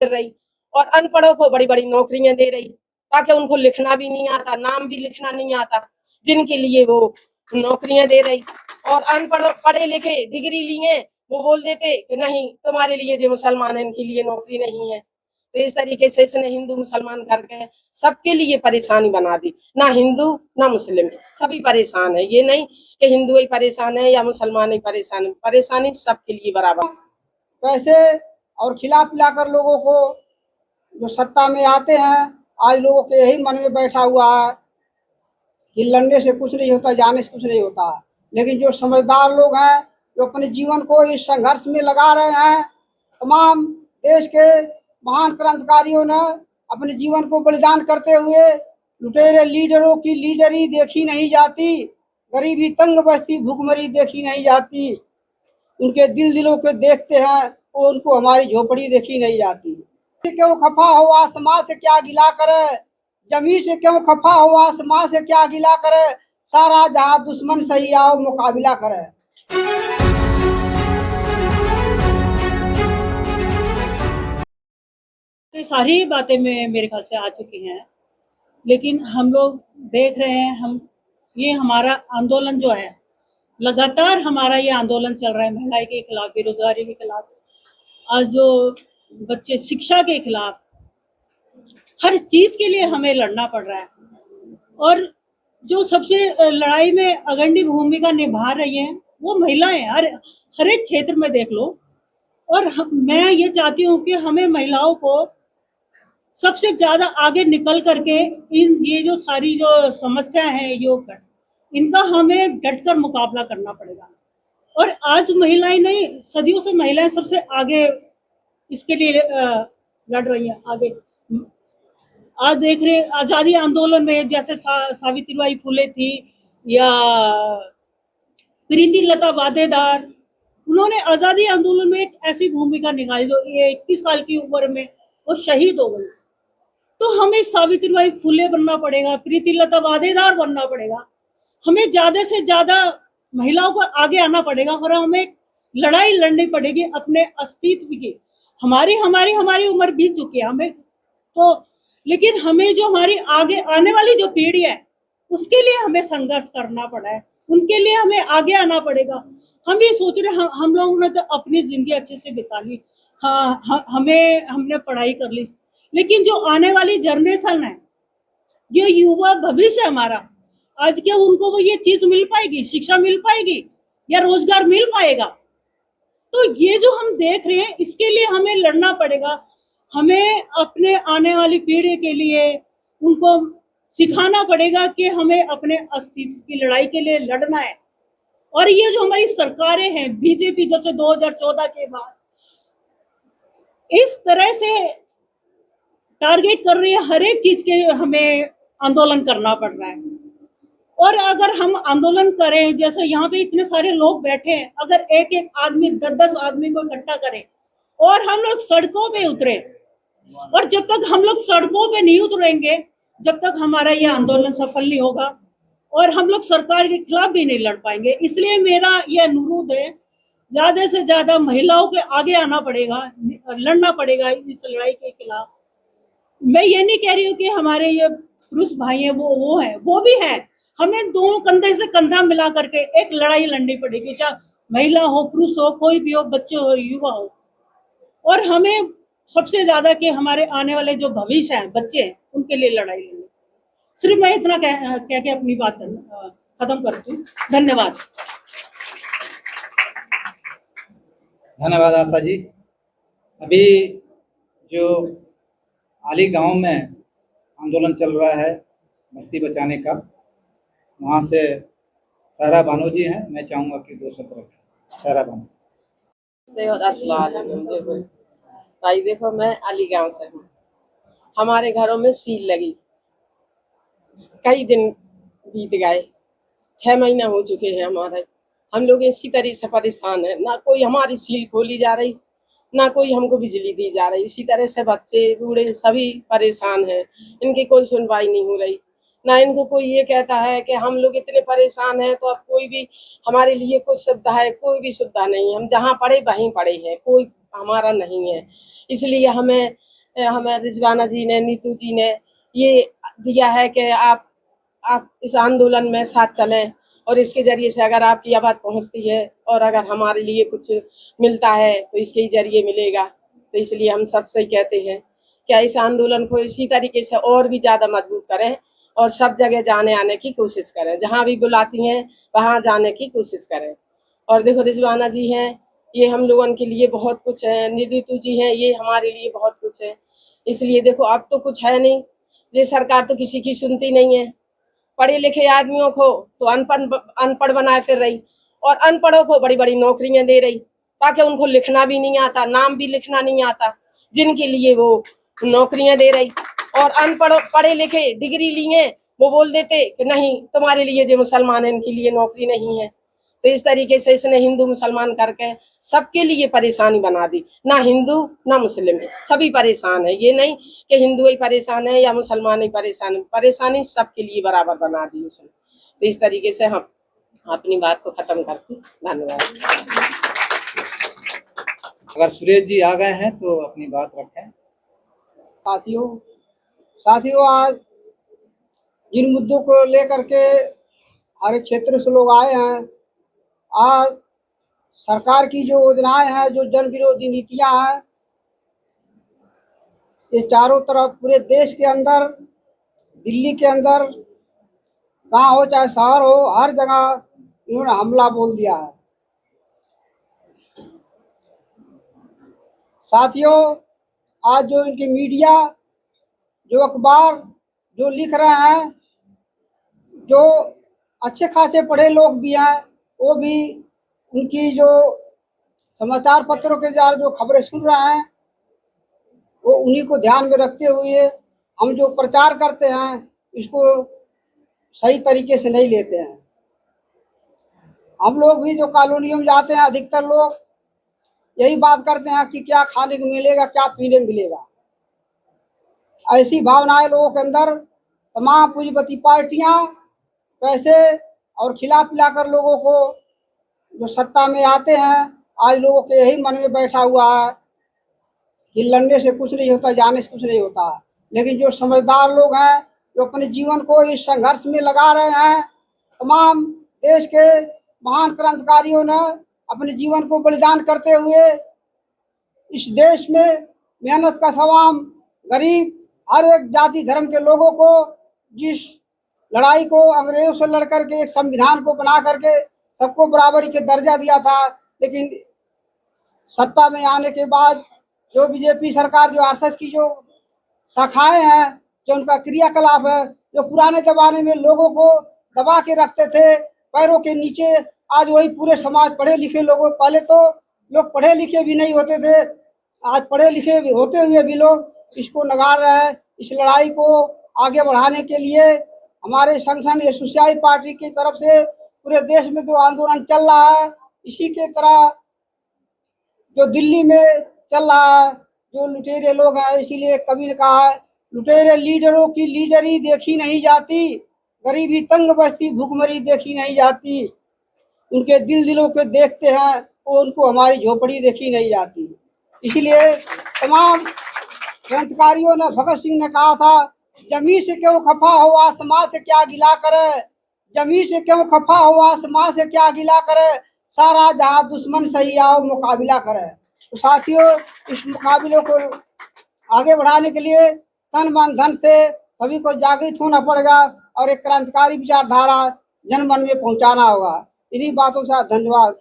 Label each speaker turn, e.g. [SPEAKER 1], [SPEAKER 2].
[SPEAKER 1] कर रही और अनपढ़ों को बड़ी-बड़ी नौकरियां दे रही, ताकि उनको लिखना भी नहीं आता, नाम भी लिखना नहीं आता, जिनके लिए वो नौकरियां दे रही। और अनपढ़ पढ़े लिखे डिग्री लिए वो बोल देते कि नहीं तुम्हारे लिए जो मुसलमान है इनके लिए नौकरी नहीं है। तो इस तरीके से इसने हिंदू मुसलमान करके सबके लिए परेशानी बना दी, ना हिंदू ना मुस्लिम, सभी परेशान है। ये नहीं कि हिंदू ही परेशान है या मुसलमान ही परेशान है, परेशानी सबके लिए बराबर।
[SPEAKER 2] पैसे और खिला पिला कर लोगों को जो सत्ता में आते हैं, आज लोगों के यही मन में बैठा हुआ है कि लड़ने से कुछ नहीं होता, जाने से कुछ नहीं होता। लेकिन जो समझदार लोग हैं, जो अपने जीवन को इस संघर्ष में लगा रहे हैं, तमाम देश के महान क्रांतिकारियों ने अपने जीवन को बलिदान करते हुए लुटेरे लीडरों की लीडरी देखी नहीं जाती, गरीबी तंग बस्ती भूखमरी देखी नहीं जाती। उनके दिलों के देखते हैं वो उनको हमारी झोपड़ी देखी नहीं जाती। क्यों खफा हो आसमां से क्या गिला करे, जमी से क्यों खफा हो आसमां से क्या गिला करे, सारा जहां दुश्मन सही आओ मुकाबला करे।
[SPEAKER 3] ये सारी बातें में मेरे ख्याल से आ चुकी हैं, लेकिन हम लोग देख रहे हैं ये हमारा आंदोलन जो है, लगातार हमारा ये आंदोलन चल रहा है महंगाई के खिलाफ, बेरोजगारी के खिलाफ, आज जो बच्चे शिक्षा के खिलाफ, हर चीज के लिए हमें लड़ना पड़ रहा है। और जो सबसे लड़ाई में अग्रणी भूमिका निभा रही हैं वो महिलाएं, हर एक क्षेत्र में देख लो। और मैं ये चाहती हूँ कि हमें महिलाओं को सबसे ज्यादा आगे निकल करके ये जो सारी जो समस्या है इनका हमें डटकर मुकाबला करना पड़ेगा। और आज महिलाएं नहीं, सदियों से महिलाएं सबसे आगे इसके लिए लड़ रही हैं आगे। आज देख रहे आजादी आंदोलन में जैसे सावित्रीबाई फुले थी या प्रीति लता वादेदार, उन्होंने आजादी आंदोलन में एक ऐसी भूमिका निभाई जो 21 साल की उम्र में वो शहीद हो गई। तो हमें सावित्रीबाई फुले बनना पड़ेगा, प्रीति लता वादेदार बनना पड़ेगा, हमें ज्यादा से ज्यादा महिलाओं को आगे आना पड़ेगा और हमें लड़ाई लड़नी पड़ेगी अपने अस्तित्व की। हमारी उम्र बीत चुकी है हमें तो, लेकिन हमें जो हमारी आगे आने वाली जो पीढ़ी है उसके लिए हमें संघर्ष करना पड़ा है, उनके लिए हमें आगे आना पड़ेगा। हम ये सोच रहे हम लोगों ने तो अपनी जिंदगी अच्छे से बिता ली, हाँ हमने पढ़ाई कर ली, लेकिन जो आने वाली जनरेशन है, ये युवा भविष्य हमारा, आज क्या उनको वो ये चीज मिल पाएगी, शिक्षा मिल पाएगी या रोजगार मिल पाएगा? तो ये जो हम देख रहे हैं इसके लिए हमें लड़ना पड़ेगा। हमें अपने आने वाली पीढ़ी के लिए उनको सिखाना पड़ेगा कि हमें अपने अस्तित्व की लड़ाई के लिए लड़ना है। और ये जो हमारी सरकारें हैं, बीजेपी जब से 2014 के बाद इस तरह से टारगेट कर रही है, हर एक चीज के हमें आंदोलन करना पड़ रहा है। और अगर हम आंदोलन करें, जैसे यहाँ पे इतने सारे लोग बैठे हैं, अगर एक एक आदमी 10-10 आदमी को इकट्ठा करें और हम लोग सड़कों पे उतरे, और जब तक हम लोग सड़कों पे नहीं उतरेंगे, जब तक हमारा ये आंदोलन सफल नहीं होगा और हम लोग सरकार के खिलाफ भी नहीं लड़ पाएंगे। इसलिए मेरा ये अनुरोध है, ज्यादा से ज्यादा महिलाओं के आगे आना पड़ेगा, लड़ना पड़ेगा इस लड़ाई के खिलाफ। मैं ये नहीं कह रही हूँ कि हमारे ये पुरुष भाई हैं वो भी है, हमें दोनों कंधे से कंधा मिला करके एक लड़ाई लड़नी पड़ेगी, चाहे महिला हो, पुरुष हो, कोई भी हो, बच्चे हो, युवा हो। और हमें सबसे ज्यादा कि हमारे आने वाले जो भविष्य है, बच्चे हैं, उनके लिए लड़ाई लड़नी। सिर्फ मैं इतना कह के अपनी बात खत्म करती हूँ। धन्यवाद।
[SPEAKER 4] धन्यवाद आशा जी। अभी जो आली गांव में आंदोलन चल रहा है बस्ती बचाने का, वहाँ से सारा बानो जी हैं, मैं चाहूँगा कि 2 शब्द रखें। सारा बानो।
[SPEAKER 1] भाई देखो, मैं अली गांव से हूँ, हमारे घरों में सील लगी, कई दिन बीत गए, 6 महीना हो चुके हैं हमारे। हम लोग इसी तरह से परेशान है, ना कोई हमारी सील खोली जा रही, ना कोई हमको बिजली दी जा रही। इसी तरह से बच्चे बूढ़े सभी परेशान हैं, इनकी कोई सुनवाई नहीं हो रही। ना इनको कोई ये कहता है कि हम लोग इतने परेशान हैं तो अब कोई भी हमारे लिए कुछ सुविधा है, कोई भी सुविधा नहीं है। हम जहाँ पढ़े वहीं पढ़े हैं, कोई हमारा नहीं है। इसलिए हमें हमें रिजवाना जी ने, नीतू जी ने ये दिया है कि आप इस आंदोलन में साथ चलें और इसके जरिए से अगर आपकी आवाज़ पहुंचती है और अगर हमारे लिए कुछ मिलता है तो इसके ही जरिए मिलेगा। तो इसलिए हम सबसे ही कहते हैं क्या इस आंदोलन को इसी तरीके से और भी ज़्यादा मजबूत करें और सब जगह जाने आने की कोशिश करें, जहाँ भी बुलाती हैं वहाँ जाने की कोशिश करें। और देखो रिजवाना जी हैं, ये हम लोगों के लिए बहुत कुछ है, नीतू जी हैं, ये हमारे लिए बहुत कुछ है। इसलिए देखो अब तो कुछ है नहीं, ये सरकार तो किसी की सुनती नहीं है। पढ़े लिखे आदमियों को तो अनपढ़ बनाए फिर रही और अनपढ़ों को बड़ी बड़ी नौकरियां दे रही, ताकि उनको लिखना भी नहीं आता, नाम भी लिखना नहीं आता, जिनके लिए वो नौकरियां दे रही। और अनपढ़ पढ़े लिखे डिग्री लिए वो बोल देते कि नहीं तुम्हारे लिए जो मुसलमान है इनके लिए नौकरी नहीं है। तो इस तरीके से इसने हिंदू मुसलमान करके सबके लिए परेशानी बना दी, ना हिंदू ना मुस्लिम, सभी परेशान है। ये नहीं कि हिंदू ही परेशान है या मुसलमान ही परेशान है, परेशानी सबके लिए बराबर बना दी उसने। तो इस तरीके से हम अपनी बात को खत्म करते हैं। धन्यवाद।
[SPEAKER 4] अगर सुरेश जी आ गए हैं तो अपनी बात रखें।
[SPEAKER 2] साथियों आज जिन मुद्दों को लेकर के हर एक क्षेत्र से लोग आए हैं, आज सरकार की जो योजनाएं हैं, जो जन विरोधी नीतियां हैं, ये चारों तरफ पूरे देश के अंदर, दिल्ली के अंदर, गांव हो चाहे शहर हो, हर जगह इन्होंने हमला बोल दिया है। साथियों आज जो इनकी मीडिया, जो अखबार जो लिख रहे हैं, जो अच्छे खासे पढ़े लोग भी हैं, वो भी उनकी जो समाचार पत्रों के द्वारा जो खबरें सुन रहे हैं, वो उन्हीं को ध्यान में रखते हुए हम जो प्रचार करते हैं इसको सही तरीके से नहीं लेते हैं। हम लोग भी जो कॉलोनियों में जाते हैं, अधिकतर लोग यही बात करते हैं कि क्या खाने को मिलेगा, क्या पीने को मिलेगा। ऐसी भावनाएं लोगों के अंदर तमाम पूंजीपति पार्टियां पैसे और खिला पिला कर लोगों को जो सत्ता में आते हैं, आज लोगों के यही मन में बैठा हुआ है कि लड़ने से कुछ नहीं होता, जाने से कुछ नहीं होता। लेकिन जो समझदार लोग हैं, जो अपने जीवन को इस संघर्ष में लगा रहे हैं, तमाम देश के महान क्रांतिकारियों ने अपने जीवन को बलिदान करते हुए इस देश में मेहनत का तमाम गरीब हर एक जाति धर्म के लोगों को, जिस लड़ाई को अंग्रेजों से लड़ करके एक संविधान को बना करके सबको बराबरी के दर्जा दिया था, लेकिन सत्ता में आने के बाद जो बीजेपी सरकार, जो आरएसएस की जो शाखाएं हैं, जो उनका क्रियाकलाप है, जो पुराने जमाने में लोगों को दबा के रखते थे पैरों के नीचे, आज वही पूरे समाज पढ़े लिखे लोगों, पहले तो लोग पढ़े लिखे भी नहीं होते थे, आज पढ़े लिखे भी होते हुए भी लोग इसको नकार रहे हैं। इस लड़ाई को आगे बढ़ाने के लिए हमारे संगठन एसोसिएशन पार्टी की तरफ से पूरे देश में जो आंदोलन चल रहा है, इसी के तरह जो दिल्ली में चल रहा है, जो लुटेरे लोग हैं, इसीलिए कवि ने कहा है, लुटेरे लीडरों की लीडरी देखी नहीं जाती, गरीबी तंग बस्ती भूखमरी देखी नहीं जाती, उनके दिलों के देखते हैं वो उनको हमारी झोपड़ी देखी नहीं जाती। इसलिए तमाम क्रांतिकारियों ने, भगत सिंह ने कहा था, जमी से क्यों खफा हो आसमां से क्या गिला करे, जमी से क्यों खफा हो आसमां से क्या गिला करे, सारा जहां दुश्मन सही आओ मुकाबला करे। तो साथियों इस मुकाबले को आगे बढ़ाने के लिए तन मन धन से सभी को जागृत होना पड़ेगा और एक क्रांतिकारी विचारधारा जन मन में पहुंचाना होगा। इन्हीं बातों से धन्यवाद।